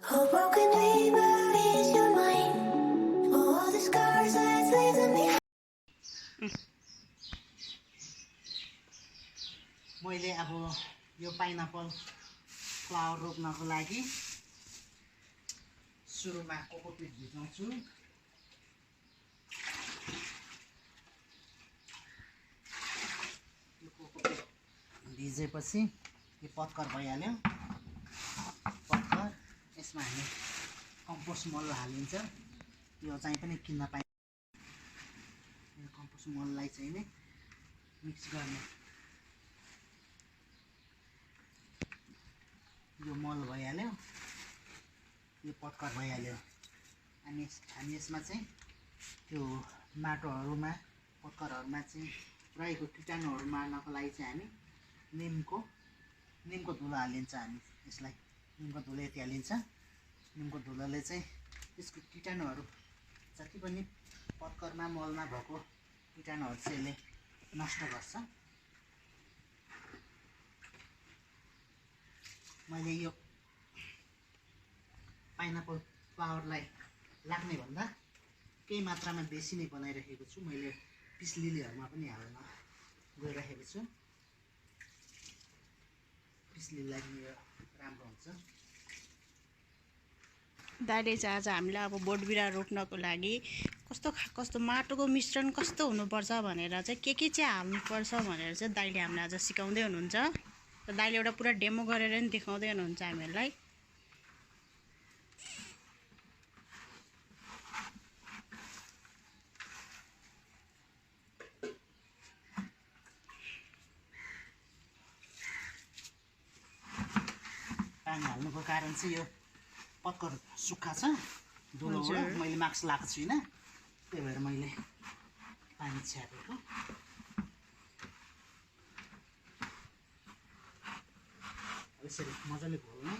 A broken dreamer is your mind. All the scars that leave them behind. मैले अब यो pineapple flower रोप्नको लागि सुरुमा कोकोपिट भिजाउँछु। यो कोकोपिट भिजेपछि यो पत्कर भइहाल्यो। पत्कर यसमा हामी कम्पोस्ट मल हालिन्छ। यो चाहिँ पनि किन्न पाइन्छ। यो कम्पोस्ट मललाई चाहिँ नि मिक्स गर्ने। यो मल भइहाल्यो। यो पत्कर भइहाल्यो। अनि यसमा चाहिँ त्यो माटोहरूमा पत्करहरूमा चाहिँ रहेको कीटाणुहरू मार्नको लागि चाहिँ हामी निमको धुलो हालिन्छ। हामी यसलाई निमको धुलो यति हालिन्छ। निमको धुलोले चाहिँ त्यसको कीटाणुहरू जति पनि पत्करमा मलमा भएको कीटाणुहरू चाहिँ यसले नष्ट गर्छ। मैले यो पाइनापल फ्लावरलाई लाग्ने भन्दा केही मात्रामा बेसी नै बनाइरहेको छु। मैले पिस लिलीहरूमा पनि हाल्न गइरहेको छु। पिस लिलीलाई यो राम्रो हुन्छ। दाइले चाहिँ आज हामीलाई अब बोटबिरुवा रोप्नको लागि कस्तो माटोको मिश्रण कस्तो हुनुपर्छ भनेर चाहिँ के चाहिँ हाल्नुपर्छ भनेर चाहिँ दाइले हामीलाई आज सिकाउँदै हुनुहुन्छ। र दाइले एउटा पुरा डेमो गरेर नि देखाउँदै हुनुहुन्छ हामीहरूलाई। पानी हाल्नुको कारण चाहिँ यो पत्कर सुक्खा छ धुलोबाट। मैले मास्क लगाएको छुइनँ, त्यही भएर मैले पानी छ्यापेको। यसरी मजाले घोल्ने।